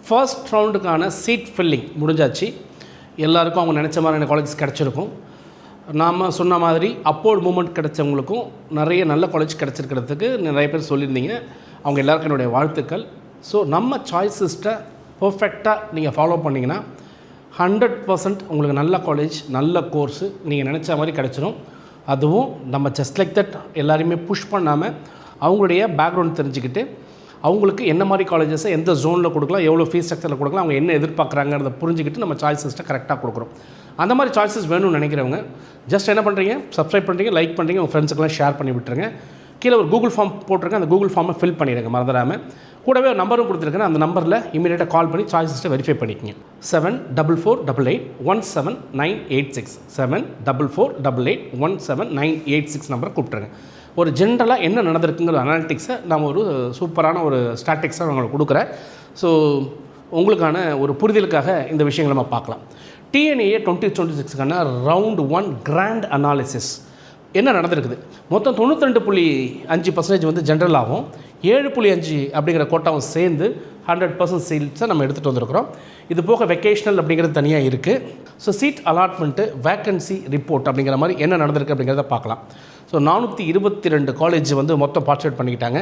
First ரவுண்டுக்கான seat filling முடிஞ்சாச்சு. எல்லாருக்கும் அவங்க நினச்ச மாதிரியான காலேஜஸ் கிடச்சிருக்கும். நாம் சொன்ன மாதிரி அப்போர்ட் மூமெண்ட் கிடைச்சவங்களுக்கும் நிறைய நல்ல காலேஜ் கிடச்சிருக்கிறதுக்கு நிறைய பேர் சொல்லியிருந்தீங்க. அவங்க எல்லாருக்கும் என்னுடைய வாழ்த்துக்கள். ஸோ நம்ம சாய்ஸ் லிஸ்ட்டை பர்ஃபெக்டாக நீங்கள் ஃபாலோ பண்ணிங்கன்னா 100% உங்களுக்கு நல்ல காலேஜ் நல்ல கோர்ஸு நீங்கள் நினச்ச மாதிரி கிடச்சிரும். அதுவும் நம்ம ஜஸ்ட் லைக் தட் எல்லாரையுமே புஷ் பண்ணாமல் அவங்களுடைய பேக்ரவுண்ட் தெரிஞ்சுக்கிட்டு அவங்களுக்கு என்ன மாதிரி காலேஜஸை எந்த ஜோனில் கொடுக்கலாம், எவ்வளோ ஃபீஸ் ஸ்ட்ரக்சரில் கொடுக்கலாம், அவங்க என்ன எதிர்பார்க்குறாங்கிறத புரிஞ்சுக்கிட்டு நம்ம சாய்ஸஸ்ட்டை கரெக்டாக கொடுக்குறோம். அந்த மாதிரி சாய்ஸஸ் வேணும்னு நினைக்கிறவங்க ஜஸ்ட் என்ன பண்ணுறீங்க, சப்ஸ்கிரைப் பண்ணுறீங்க, லைக் பண்ணுறீங்க, உங்கள் ஃப்ரெண்ட்ஸுக்கெல்லாம் ஷேர் பண்ணி விட்டுருங்க. கீழே ஒரு கூகுள் ஃபார்ம் போட்டிருக்கேன், அந்த கூகுள் ஃபார்மை ஃபில் பண்ணிடுங்க மறந்துடாமல். கூடவே ஒரு நம்பரும் கொடுத்துருக்கேன், அந்த நம்பரில் இமீடியட்டாக கால் பண்ணி சாய்ஸஸ்ட்டை வெரிஃபை பண்ணிக்கோங்க. 7448817986 7448817986 நம்பரை கூப்பிட்ருங்க. ஒரு ஜென்ரலாக என்ன நடந்திருக்குங்கிற அனாலிட்டிக்ஸை நம்ம ஒரு சூப்பரான ஒரு ஸ்டாட்டிக்ஸை நான் உங்களுக்கு கொடுக்குறேன். ஸோ உங்களுக்கான ஒரு புரிதலுக்காக இந்த விஷயங்களை நம்ம பார்க்கலாம். TNAA 2026க்கான ரவுண்ட் 1 கிராண்ட் அனாலிசிஸ் என்ன நடந்திருக்குது. மொத்தம் 92.5% வந்து ஜென்ரலாகவும் 7.5 அப்படிங்கிற கோட்டாவும் சேர்ந்து 100% சீட்ஸை நம்ம எடுத்துகிட்டு வந்திருக்கிறோம். இது போக வெக்கேஷனல் அப்படிங்கிறது தனியாக இருக்குது. So seat allotment vacancy report அப்படிங்கிற மாதிரி என்ன நடந்திருக்கு அப்படிங்கிறத பார்க்கலாம். ஸோ 422 காலேஜ் வந்து மொத்தம் பார்ட்டிசிபேட் பண்ணிக்கிட்டாங்க.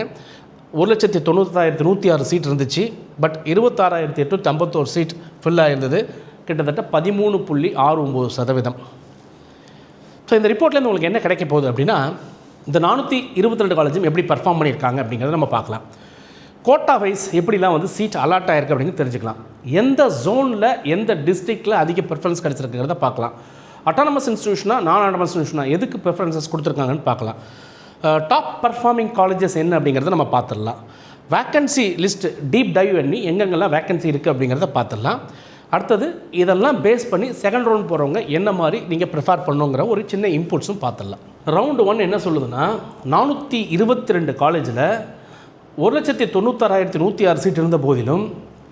1,90,106 சீட் இருந்துச்சு. பட் 26,851 சீட் ஃபில்லாக இருந்தது. கிட்டத்தட்ட 13.69%. ஸோ இந்த ரிப்போர்ட்லேருந்து உங்களுக்கு என்ன கிடைக்க போகுது அப்படின்னா, இந்த 422 காலேஜும் எப்படி பர்ஃபார்ம் பண்ணியிருக்காங்க அப்படிங்கிறத நம்ம பார்க்கலாம். கோட்டா வைஸ் எப்படிலாம் வந்து சீட் அலாட் ஆகிருக்கு அப்படின்னு தெரிஞ்சுக்கலாம். எந்த ஜோனில் எந்த டிஸ்ட்ரிக்டில் அதிக ப்ரிஃபரன்ஸ் கிடச்சிருக்குங்கிறத பார்க்கலாம். அட்டானமஸ் இன்ஸ்டியூஷனாக நான் அட்டானமஸ் இன்ஸ்டியூஷனாக எதுக்கு ப்ரிஃபரன்சஸ் கொடுத்துருக்காங்கன்னு பார்க்கலாம். டாப் பர்ஃபார்மிங் காலேஜஸ் என்ன அப்படிங்கிறத நம்ம பார்த்துடலாம். வேக்கன்சி லிஸ்ட் டீப் டைவ் பண்ணி எங்கெங்கெல்லாம் வேக்கன்சி இருக்குது அப்படிங்கிறத பார்த்துடலாம். அடுத்தது இதெல்லாம் பேஸ் பண்ணி செகண்ட் ரவுண்ட் போகிறவங்க என்ன மாதிரி நீங்கள் ப்ரிஃபர் பண்ணுங்கிற ஒரு சின்ன இன்புட்ஸும் பார்த்துடலாம். ரவுண்டு 1 என்ன சொல்லுதுன்னா, 422 காலேஜில் 1,96,106 சீட் இருந்த போதிலும்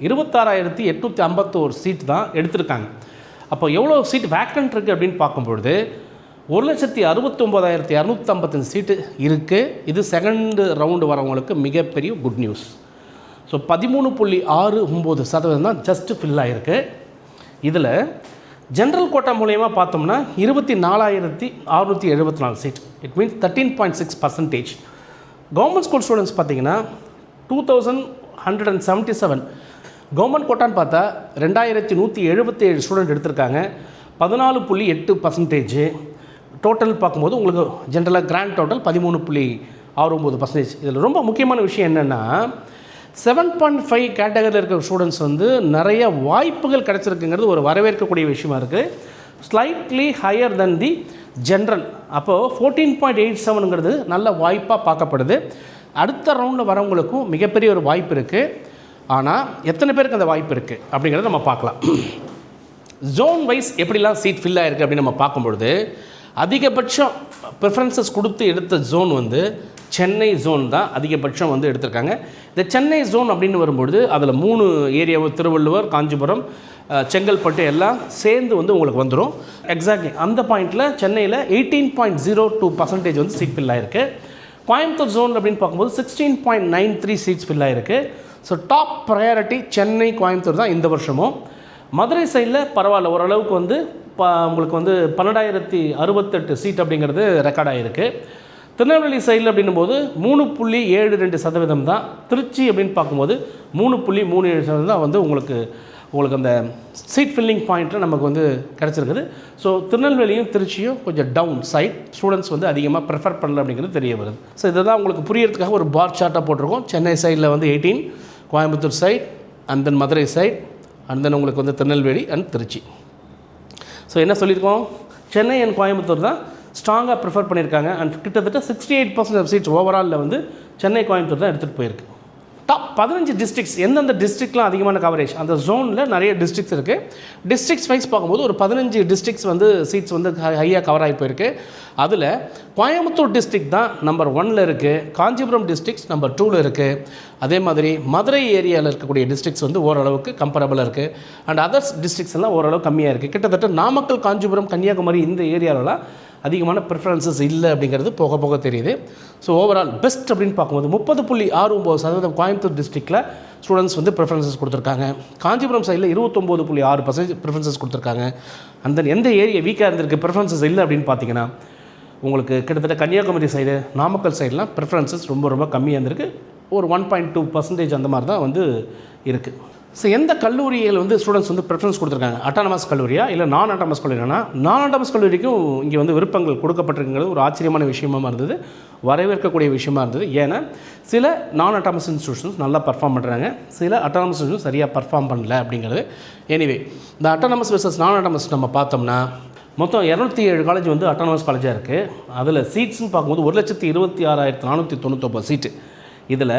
26,851 சீட் தான் எடுத்திருக்காங்க. அப்போ எவ்வளோ சீட் வேக்கன்ட் இருக்குது அப்படின்னு பார்க்கும்பொழுது 1,69,255 சீட்டு இருக்குது. இது செகண்ட் ரவுண்டு வரவங்களுக்கு மிகப்பெரிய குட் நியூஸ். ஸோ 13.69% தான் ஜஸ்ட்டு ஃபில் ஆகிருக்கு. இதில் ஜென்ரல் கோட்டா மூலயமா பார்த்தோம்னா 24,674 seat. It means 13.6%. Government school students பார்த்தீங்கன்னா 2,177. கவர்மெண்ட் கோட்டான்னு பார்த்தா 2,177 ஸ்டூடெண்ட் எடுத்திருக்காங்க. 14.8%. டோட்டல் பார்க்கும்போது உங்களுக்கு ஜென்ரலாக கிராண்ட் டோட்டல் 13.69%. இதில் ரொம்ப முக்கியமான விஷயம் என்னென்னா, 7.5 கேட்டகரியில் இருக்கிற ஸ்டூடெண்ட்ஸ் வந்து நிறைய வாய்ப்புகள் கிடச்சிருக்குங்கிறது ஒரு வரவேற்கக்கூடிய விஷயமா இருக்குது. ஸ்லைட்லி ஹையர் தென் தி ஜென்ரல். அப்போது 14.87ங்கிறது நல்ல வாய்ப்பாக பார்க்கப்படுது. அடுத்த ரவுண்டில் வரவங்களுக்கும் மிகப்பெரிய ஒரு வாய்ப்பு இருக்குது. ஆனால் எத்தனை பேருக்கு அந்த வாய்ப்பு இருக்குது அப்படிங்கிறத நம்ம பார்க்கலாம். ஜோன் வைஸ் எப்படிலாம் சீட் ஃபில் ஆகிருக்கு அப்படின்னு நம்ம பார்க்கும்பொழுது அதிகபட்சம் ப்ரிஃபரன்சஸ் கொடுத்து எடுத்த ஜோன் வந்து சென்னை ஜோன் தான் அதிகபட்சம் வந்து எடுத்திருக்காங்க. இந்த சென்னை ஜோன் அப்படின்னு வரும்பொழுது அதில் 3 ஏரியாவை திருவள்ளுவர், காஞ்சிபுரம், செங்கல்பட்டு எல்லாம் சேர்ந்து வந்து உங்களுக்கு வந்துடும். எக்ஸாக்ட்லி அந்த பாயிண்டில் சென்னையில் 18.02% வந்து சீட் ஃபில் ஆகிருக்கு. கோயம்புத்தூர் ஜோன் அப்படின்னு பார்க்கும்போது 16.93 சீட்ஸ் ஃபில் ஆகிருக்கு. So top priority Chennai, Coimbatore தான் இந்த வருஷமும். மதுரை சைடில் பரவாயில்ல, ஓரளவுக்கு வந்து உங்களுக்கு வந்து 12,068 சீட் அப்படிங்கிறது ரெக்கார்ட் ஆகிருக்கு. திருநெல்வேலி சைடில் அப்படின்னும் போது 3.72% தான். திருச்சி அப்படின்னு பார்க்கும்போது 3.37% தான் வந்து உங்களுக்கு அந்த சீட் ஃபில்லிங் பாயிண்ட்டில் நமக்கு வந்து கிடச்சிருக்குது. ஸோ திருநெல்வேலியும் திருச்சியும் கொஞ்சம் டவுன் சைட், ஸ்டூடெண்ட்ஸ் வந்து அதிகமாக ப்ரிஃபர் பண்ணல அப்படிங்கிறது தெரிய வருது. ஸோ இதை தான் உங்களுக்கு புரியறதுக்காக ஒரு பார் சார்ட்டாக போட்டிருக்கோம். சென்னை சைடில் வந்து 18, Coimbatore side, and then Madurai side, and then உங்களுக்கு வந்து திருநெல்வேலி அண்ட் திருச்சி. ஸோ என்ன சொல்லியிருக்கோம், சென்னை அண்ட் கோயம்புத்தூர் தான் ஸ்ட்ராங்காக ப்ரிஃபர் பண்ணியிருக்காங்க. அண்ட் கிட்டத்தட்ட 68% ஆஃப் சீட்ஸ் ஓவராலில் வந்து சென்னை, கோயம்புத்தூர் தான் எடுத்துகிட்டு போயிருக்கு. டாப் 15 டிஸ்ட்ரிக்ஸ் எந்தெந்த டிஸ்ட்ரிக்ட்லாம் அதிகமான கவரேஜ், அந்த ஜோனில் நிறைய டிஸ்ட்ரிக்ஸ் இருக்குது. டிஸ்ட்ரிக்ஸ் வைஸ் பார்க்கும்போது ஒரு 15 டிஸ்ட்ரிக்ஸ் வந்து சீட்ஸ் வந்து ஹையாக கவர் ஆகி போயிருக்கு. அதில் கோயம்புத்தூர் டிஸ்ட்ரிக்ட் தான் நம்பர் 1ல் இருக்குது. காஞ்சிபுரம் டிஸ்ட்ரிக்ஸ் நம்பர் 2ல் இருக்குது. அதே மாதிரி மதுரை ஏரியாவில் இருக்கக்கூடிய டிஸ்ட்ரிக்ஸ் வந்து ஓரளவுக்கு கம்பரபிளாக இருக்குது. அண்ட் அதர்ஸ் டிஸ்ட்ரிக்ஸ் எல்லாம் ஓரளவு கம்மியாக இருக்குது. கிட்டத்தட்ட நாமக்கல், காஞ்சிபுரம், கன்னியாகுமரி இந்த ஏரியாவிலலாம் அதிகமான ப்ரிஃபரன்சஸ் இல்லை அப்படிங்கிறது போக போக தெரியுது. ஸோ ஓவரால் பெஸ்ட் அப்படின்னு பார்க்கும்போது 30.69% கோயம்புத்தூர் டிஸ்ட்ரிக்டில் ஸ்டூடெண்ட்ஸ் வந்து ப்ரிஃபரன்சஸ் கொடுத்துருக்காங்க. காஞ்சிபுரம் சைடில் 29.6% ப்ரிஃபரன்சஸ் கொடுத்துருக்காங்க. அந்த எந்த ஏரியா வீக்காக இருந்திருக்கு ப்ரிஃபரன்சஸ் இல்லை அப்படின்னு பார்த்தீங்கன்னா உங்களுக்கு கிட்டத்தட்ட கன்னியாகுமரி சைடு, நாமக்கல் சைடெலாம் ப்ரிஃபரன்சஸ் ரொம்ப ரொம்ப கம்மியாக இருந்திருக்கு. ஒரு 1.2% அந்த மாதிரி தான் வந்து இருக்குது. ஸோ எந்த கல்லூரிகள் வந்து ஸ்டூடெண்ட்ஸ் வந்து ப்ரிஃபரன்ஸ் கொடுத்துருக்காங்க, அட்டானமஸ் கல்லூரியா இல்லை நான் அட்டானமஸ் கல்லூரினா? நான் அட்டானமஸ் கல்லூரிக்கும் இங்கே வந்து விருப்பங்கள் கொடுக்கப்பட்டிருக்கிறது ஒரு ஆச்சரியமான விஷயமாக இருந்தது, வரவேற்கக்கூடிய விஷயமா இருந்தது. ஏன்னா சில நான் அட்டானமஸ் இன்ஸ்டியூஷன்ஸ் நல்லா பர்ஃபார்ம் பண்ணுறாங்க, சில அட்டானமஸ் இன்ஸ்டியூஷன் சரியாக பர்ஃபார்ம் பண்ணல அப்படிங்கிறது. எனிவே இந்த அட்டானமஸ் வெர்சஸ் நான் அட்டானமஸ் நம்ம பார்த்தோம்னா மொத்தம் 207 காலேஜ் வந்து அட்டானமஸ் காலேஜாக இருக்குது. அதில் சீட்ஸ்னு பார்க்கும்போது 1,26,499 சீட்டு. இதில்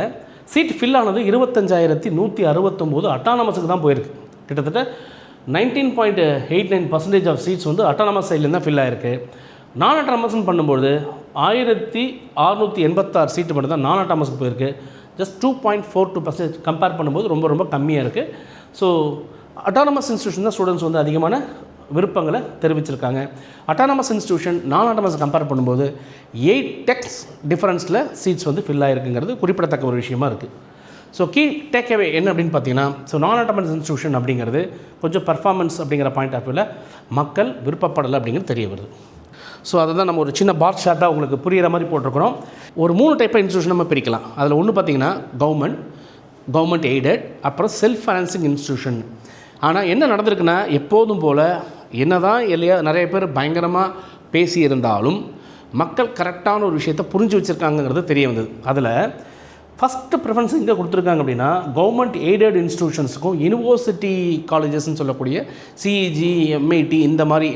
சீட் ஃபில் ஆனது 25,169 அட்டானமஸுக்கு தான் போயிருக்கு. கிட்டத்தட்ட 19.89% ஆஃப் சீட்ஸ் வந்து அட்டானமஸ் சைட்லேருந்து தான் ஃபில் ஆகிருக்கு. நான் அட்டானமஸ்னு பண்ணும்போது 1,686 சீட்டு மட்டும் தான் நான் அட்டானமஸ்க்கு போயிருக்கு. ஜஸ்ட் 2.42% கம்பேர் பண்ணும்போது ரொம்ப ரொம்ப கம்மியாக இருக்குது. ஸோ அட்டானமஸ் இன்ஸ்டியூஷன் தான் ஸ்டூடெண்ட்ஸ் வந்து அதிகமான விருப்பங்களை தெரிவிச்சிருக்காங்க. அட்டானமஸ் இன்ஸ்டியூஷன் நான் அட்டானமஸ் கம்பேர் பண்ணும்போது 8x டிஃபரன்ஸில் சீட்ஸ் வந்து ஃபில் ஆகிருக்குங்கிறது குறிப்பிடத்தக்க ஒரு விஷயமா இருக்குது. ஸோ கீ டேக்அவே என்ன அப்படின்னு பார்த்தீங்கன்னா, ஸோ நான் அட்டானமஸ் இன்ஸ்டியூஷன் அப்படிங்கிறது கொஞ்சம் பர்ஃபார்மன்ஸ் அப்படிங்கிற பாயிண்ட் ஆஃப் வியூவில் மக்கள் விருப்பப்படலை அப்படிங்கிறது தெரிய வருது. ஸோ அதை தான் நம்ம ஒரு சின்ன பார் ஷார்ட்டாக உங்களுக்கு புரிகிற மாதிரி போட்டிருக்கிறோம். ஒரு 3 டைப் இன்ஸ்டியூஷன் நம்ம பிரிக்கலாம். அதில் ஒன்று பார்த்திங்கன்னா கவர்மெண்ட் எய்டட், அப்புறம் செல்ஃப் ஃபைனான்சிங் இன்ஸ்டியூஷன். ஆனால் என்ன நடந்திருக்குன்னா, எப்போதும் போல் என்ன தான் இல்லையா நிறைய பேர் பயங்கரமாக பேசியிருந்தாலும் மக்கள் கரெக்டான ஒரு விஷயத்தை புரிஞ்சு வச்சுருக்காங்கிறது தெரிய வந்தது. அதில் ஃபஸ்ட்டு ப்ரிஃபரன்ஸ் எங்கே கொடுத்துருக்காங்க அப்படின்னா, கவர்மெண்ட் எய்டட் இன்ஸ்டியூஷன்ஸுக்கும் யூனிவர்சிட்டி காலேஜஸ்ன்னு சொல்லக்கூடிய சிஇஜி, எம்ஐடி இந்த மாதிரி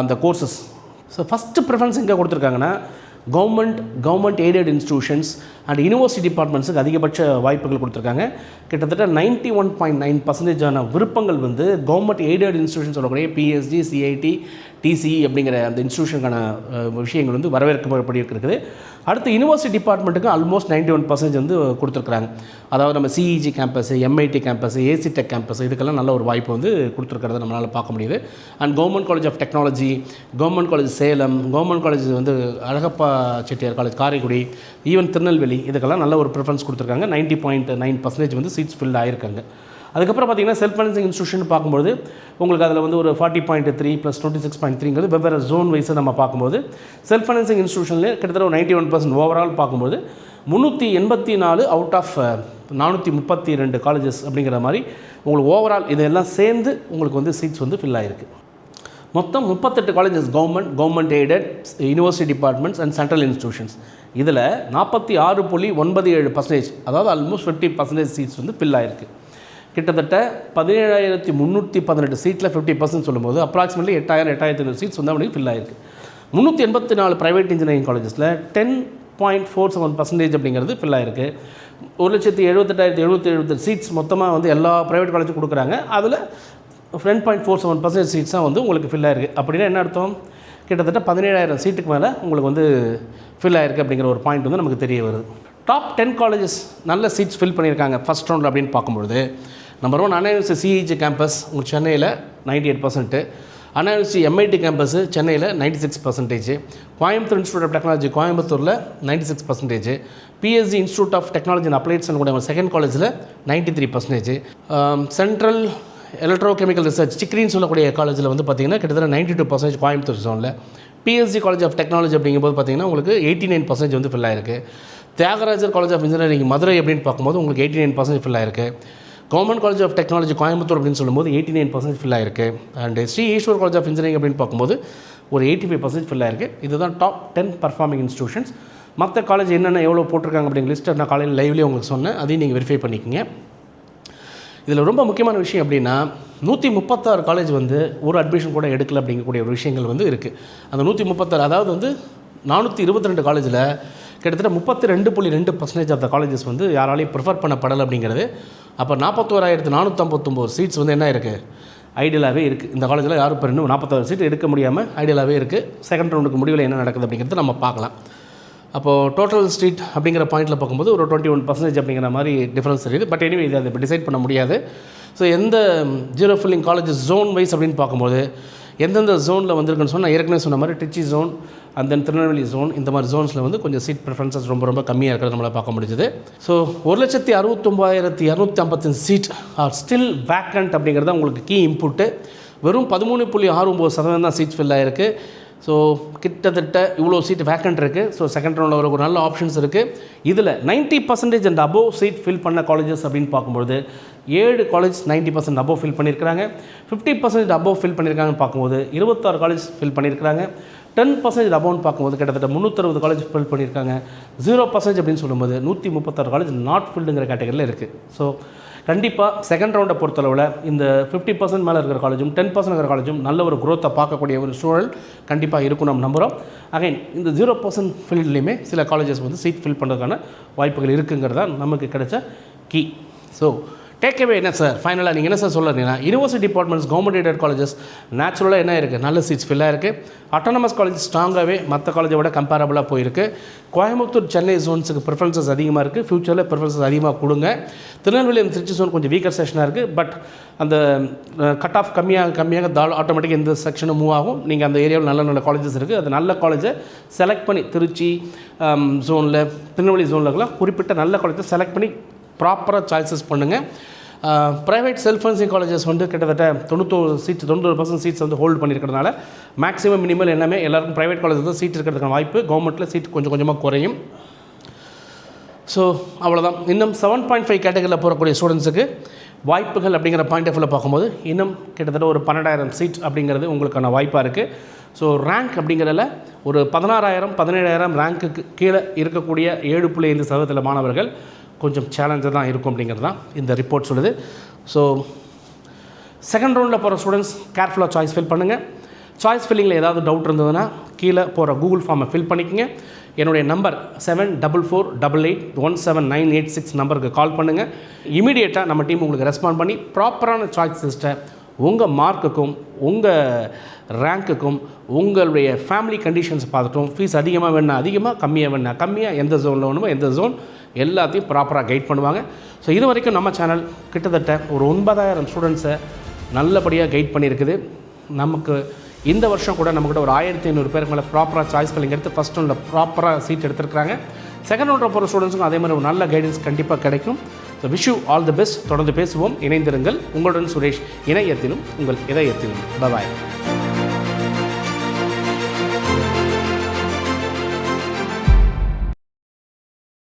அந்த கோர்சஸ். ஸோ ஃபஸ்ட்டு ப்ரிஃபரன்ஸ் எங்கே கொடுத்துருக்காங்கன்னா, government aided institutions and university டிபார்ட்மெண்ட்ஸுக்கு அதிகபட்ச வாய்ப்புகள் கொடுத்துருக்காங்க. கிட்டத்தட்ட 91.9% விருப்பங்கள் வந்து கவர்மெண்ட் எய்டட் இன்ஸ்டியூஷன் சொல்லக்கூடிய பிஎஸ்ஜி, சிஐடி, டிசிஇ அப்படிங்கிற அந்த இன்ஸ்டியூஷனுக்கான விஷயங்கள் வந்து வரவேற்கப்படி இருக்குது. அடுத்து யூனிவர்சிட்டி டிபார்ட்மெண்ட்டுக்கு ஆல்மோஸ்ட் 91% வந்து கொடுத்துருக்குறாங்க. அதாவது நம்ம CEG campus, MIT campus, AC tech campus இதுக்கெல்லாம் நல்ல ஒரு வாய்ப்பு வந்து கொடுத்துருக்கிறத நம்மளால் பார்க்க முடியுது. And government college of technology, government college Salem, government college வந்து அழகப்பா செட்டியார் காலேஜ் காரைக்குடி, ஈவன் திருநெல்வேலி இதுக்கெல்லாம் நல்ல ஒரு ப்ரிஃபரன்ஸ் கொடுத்துருக்காங்க. 90.9% வந்து சீட்ஸ் ஃபில் ஆகிருக்காங்க. அதுக்கப்புறம் பார்த்திங்கன்னா செல்ஃப் ஃபைனான்சிங் இன்ஸ்டியூஷன் பார்க்கும்போது உங்களுக்கு அதில் வந்து ஒரு 40.3 + 26.3ங்கிறது வெவ்வேறு ஜோன் வைஸை நம்ம பார்க்கும்போது செல்ஃப் ஃபைனான்சிங் இன்ஸ்டியூஷனில் கிட்டத்தட்ட ஒரு 91% ஓவரால் பார்க்கும்போது 384 அவுட் ஆஃப் 432 காலேஜஸ் அப்படிங்கிற மாதிரி உங்களுக்கு ஓவரால் இதெல்லாம் சேர்ந்து உங்களுக்கு வந்து சீட்ஸ் வந்து ஃபில் ஆகிருக்கு. மொத்தம் 38 colleges government aided, university departments and central institutions. இதில் 46.97% அதாவது ஆல்மோஸ்ட் 50% சீட்ஸ் வந்து ஃபில் ஆகிருக்கு. கிட்டத்தட்ட 17,318 சீட்டில் 50% சொல்லும்போது அப்ராக்சிமேட்லி 8,800 சீட்ஸ் வந்து அவனுக்கு ஃபில் ஆகிருக்கு. 384 ப்ரைவேட் இன்ஜினியரிங் காலேஜஸில் 10.47% அப்படிங்கிறது ஃபில் ஆகிருக்கு. 1,78,777 சீட்ஸ் மொத்தமாக வந்து எல்லா ப்ரைவேட் காலேஜும் கொடுக்குறாங்க. அதில் 10.47% சீட்ஸ் தான் வந்து உங்களுக்கு ஃபில் ஆகிருக்கு. அப்படின்னா என்ன அர்த்தம், கிட்டத்தட்ட 17,000 சீட்டுக்கு மேலே உங்களுக்கு வந்து ஃபில் ஆகிருக்கு அப்படிங்கிற ஒரு பாயிண்ட் வந்து நமக்கு தெரிய வருது. டாப் 10 காலேஜஸ் நல்ல சீட்ஸ் ஃபில் பண்ணியிருக்காங்க ஃபஸ்ட் ரவுண்டில் அப்படின்னு பார்க்கும்பொழுது, நம்பர் 1 அண்ணா யூனிவர்சிட்டி சிஇஜி கேம்பஸ் உங்களுக்கு சென்னையில் 98%, அண்ணா யூனிவர்சிட்டி எம்ஐடி கேம்பஸ் சென்னையில் 96%, கோயம்புத்தூர் இன்ஸ்டியூட் ஆஃப் டெக்னாலஜி கோயம்புத்தூரில் 96%, PSG institute of technology and applied கூட செகண்ட் காலேஜில் 93%, சென்ட்ரல் எலக்ட்ரோகெமிக்கல் ரிசர்ச் சிக்ரின்னு சொல்லக்கூடிய காலேஜில் வந்து பார்த்திங்கன்னா கிட்டத்தட்ட 92% கோயம்புத்தூர் ஜோனில், பிஎஸ்ஜி காலேஜ் ஆஃப் டெக்னாலஜி அப்படிங்கும்போது பார்த்திங்கன்னா உங்களுக்கு 89% வந்து ஃபில் ஆகிருக்கு. Thiagarajar college of engineering Madurai அப்படின்னு பார்க்கும்போது உங்களுக்கு 89% ஃபில் ஆகிருக்கு. Government college of technology Coimbatore அப்படின்னு சொல்லும்போது 89% ஃபில் ஆகிருக்கு. And Sri Eswar college of engineering அப்படின்னு பார்க்கும்போது ஒரு 85% ஃபில் ஆகிருக்கு. இதுதான் டாப் 10 பர்ஃபார்மிங் இன்ஸ்டியூஷன்ஸ். மற்ற காலேஜ் என்னென்ன எவ்வளோ போட்டிருக்காங்க அப்படிங்கிற லிஸ்ட்டை நான் காலையில் லைவ்லேயே உங்களுக்கு சொன்னேன், அதையும் நீங்கள் வெரிஃபை பண்ணிக்கோங்க. இதில் ரொம்ப முக்கியமான விஷயம் அப்படின்னா 136 காலேஜ் வந்து ஒரு அட்மிஷன் கூட எடுக்கல அப்படிங்கக்கூடிய ஒரு விஷயங்கள் வந்து இருக்குது. அந்த 136 அதாவது வந்து 422 காலேஜில் கிட்டத்தட்ட 32.2% ஆஃப் த காலேஜஸ் வந்து யாராலையும் ப்ரிஃபர் பண்ணப்படலை அப்படிங்கிறது. அப்போ 41,459 சீட்ஸ் வந்து என்ன இருக்குது, ஐடியலாகவே இருக்குது. இந்த காலேஜில் யாரும் இப்போ இன்னும் 46 சீட் எடுக்க முடியாமல் ஐடியலாகவே இருக்குது. செகண்ட் ரவுண்டுக்கு முடிவில் என்ன நடக்குது அப்படிங்கிறது நம்ம பார்க்கலாம். அப்போது டோட்டல் ஸ்ட்ரீட் அப்படிங்கிற பாயிண்டில் பார்க்கும்போது ஒரு 21% அப்படிங்கிற மாதிரி டிஃப்ரென்ஸ் தெரியுது. பட் எனிவே இதை இப்போ டிசைட் பண்ண முடியாது. ஸோ எந்த zero filling colleges zone wise அப்படின்னு பார்க்கும்போது எந்தெந்த ஜோனில் வந்திருக்குன்னு சொன்னால் ஏற்கனவே சொன்ன மாதிரி Trichy zone, and then Tirunelveli zone, இந்த மாதிரி ஜோன்ஸில் வந்து கொஞ்சம் சீட் ப்ரிஃபரன்சஸ் ரொம்ப ரொம்ப கம்மியாக இருக்கிறது நம்மளால் பார்க்க முடிஞ்சுது. So 1,69,255 seat are still vacant அப்படிங்கிறது உங்களுக்கு கீ இன்புட்டு. வெறும் 13.69% தான் சீட்ஸ் ஃபில் ஆகிருக்கு. ஸோ கிட்டத்தட்ட இவ்வளோ சீட் வேக்கண்ட் இருக்குது. ஸோ செகண்ட் ரவுண்டில் ஒரு நல்ல ஆப்ஷன்ஸ் இருக்குது. இதில் 90% அண்ட் அபோவ் சீட் ஃபில் பண்ண காலேஜஸ் அப்படின்னு பார்க்கும்போது 7 காலேஜ் 90% அபோவ் ஃபில் பண்ணியிருக்கிறாங்க. 50% அபோவ் ஃபில் பண்ணியிருக்காங்கன்னு பார்க்கும்போது 26 காலேஜ் ஃபில் பண்ணியிருக்கிறாங்க. 10% அபோவ்னு பார்க்கும்போது கிட்டத்தட்ட 360 காலேஜ் ஃபில் பண்ணியிருக்காங்க. 0% அப்படின்னு சொல்லும்போது 136 காலேஜ் நாட் ஃபில்டுங்கிற கேட்டகரியில் இருக்குது. ஸோ கண்டிப்பாக செகண்ட் ரவுண்டை பொறுத்தளவில் இந்த 50% மேலே இருக்கிற காலேஜும் 10% இருக்கிற காலேஜும் நல்ல ஒரு க்ரோத்தை பார்க்கக்கூடிய ஒரு சூழல் கண்டிப்பாக இருக்கும் நம்ம நம்புகிறோம். அகைன் இந்த 0% ஃபீல்ட்லேயுமே சில காலேஜஸ் வந்து சீட் ஃபில் பண்ணுறதுக்கான வாய்ப்புகள் இருக்குங்கிறதா நமக்கு கிடைச்ச கீ. ஸோ டேக்அவே என்ன சார், ஃபைனலாக நீங்கள் என்ன சார் சொல்லுறீங்கன்னா, university departments government aided colleges நேச்சுரலாக என்ன இருக்குது, நல்ல சீட்ஸ் ஃபில்லாக இருக்குது. அட்டானமஸ் காலேஜ் ஸ்ட்ராங்காகவே மற்ற காலேஜை விட கம்பேரபுளாக போயிருக்கு. கோயம்புத்தூர் சென்னை ஜோன்ஸுக்கு ப்ரிஃபரன்சஸ் அதிகமாக இருக்குது. ஃப்யூச்சரில் ப்ரிஃபரன்சஸ் அதிகமாக கொடுங்க. திருநெல்வேலி திருச்சி ஜோன் கொஞ்சம் வீக்கர் செக்ஷனாக இருக்குது. பட் அந்த கட் ஆஃப் கம்மியாக ஆட்டோமேட்டிக்காக இந்த செக்ஷனும் மூவ் ஆகும். நீங்கள் அந்த ஏரியாவில் நல்ல நல்ல காலேஜஸ் இருக்குது. அது நல்ல காலேஜை செலக்ட் பண்ணி திருச்சி ஜோனில் திருநெல்வேலி ஜோனில் குறிப்பிட்ட நல்ல காலேஜை செலக்ட் பண்ணி ப்ராப்பராக சாய்ஸஸ் பண்ணுங்கள். ப்ரைவேட் செல்ஃப் ஃபைனான்சிங் காலேஜஸ் வந்து கிட்டத்தட்ட 90% சீட்ஸ் வந்து ஹோல்டு பண்ணியிருக்கிறதுனால மேக்ஸிமம் மினிமல் எல்லாமே எல்லாருக்கும் ப்ரைவேட் காலேஜ் தான் சீட் இருக்கிறதுக்கான வாய்ப்பு. கவர்மெண்ட்டில் சீட் கொஞ்சம் கொஞ்சமாக குறையும். ஸோ அவ்வளோதான். இன்னும் 7.5 கேட்டகரியில் போகக்கூடிய ஸ்டூடெண்ட்ஸுக்கு வாய்ப்புகள் அப்படிங்கிற பாயிண்ட் ஆஃப் வியூவில் பார்க்கும்போது இன்னும் கிட்டத்தட்ட ஒரு 12,000 சீட் அப்படிங்கிறது உங்களுக்கான வாய்ப்பாக இருக்குது. ஸோ ரேங்க் அப்படிங்கிறதுல ஒரு 16,000 17,000 ரேங்க்குக்கு கீழே இருக்கக்கூடிய 7.5% மாணவர்கள் கொஞ்சம் சேலஞ்சாக தான் இருக்கும் அப்படிங்கிறது தான் இந்த ரிப்போர்ட் சொல்லுது. ஸோ செகண்ட் ரவுண்டில் போகிற ஸ்டூடெண்ட்ஸ் கேர்ஃபுல்லாக சாய்ஸ் ஃபில் பண்ணுங்கள். சாய்ஸ் ஃபில்லிங்கில் ஏதாவது டவுட் இருந்ததுன்னா கீழே போகிற கூகுள் ஃபார்மை ஃபில் பண்ணிக்கங்க. என்னுடைய நம்பர் 7448817986 நம்பருக்கு கால் பண்ணுங்கள். இமீடியட்டாக நம்ம டீம் உங்களுக்கு ரெஸ்பாண்ட் பண்ணி ப்ராப்பரான சாய்ஸ் லிஸ்ட்டை உங்கள் மார்க்குக்கும் உங்கள் ரேங்க்குக்கும் உங்களுடைய ஃபேமிலி கண்டிஷன்ஸ் பார்த்துட்டும், ஃபீஸ் அதிகமாக வேணா அதிகமாக, கம்மியாக வேணா கம்மியாக, எந்த ஜோனில் வேணுமோ எந்த ஜோன் எல்லாத்தையும் ப்ராப்பராக கைட் பண்ணுவாங்க. ஸோ இது வரைக்கும் நம்ம சேனல் கிட்டத்தட்ட ஒரு 9,000 ஸ்டூடெண்ட்ஸை நல்லபடியாக கைட் பண்ணியிருக்குது. நமக்கு இந்த வருஷம் கூட நம்மக்கிட்ட ஒரு 1,500 பேருக்கு மேலே ப்ராப்பராக சாய்ஸ் ஃபில்லிங் எடுத்து ஃபஸ்ட் ரவுண்டில் ப்ராப்பராக சீட் எடுத்துருக்காங்க. செகண்ட் ரவுண்டில் போகிற ஸ்டூடெண்ட்ஸுக்கும் அதே மாதிரி ஒரு நல்ல கைடன்ஸ் கண்டிப்பாக கிடைக்கும். So wish you all the best. தொடர்ந்து பேசுவோம், இணைந்திருங்கள். உங்களுடன் சுரேஷ், இணையத்திலும் உங்கள் இதயத்திலும். பாய்.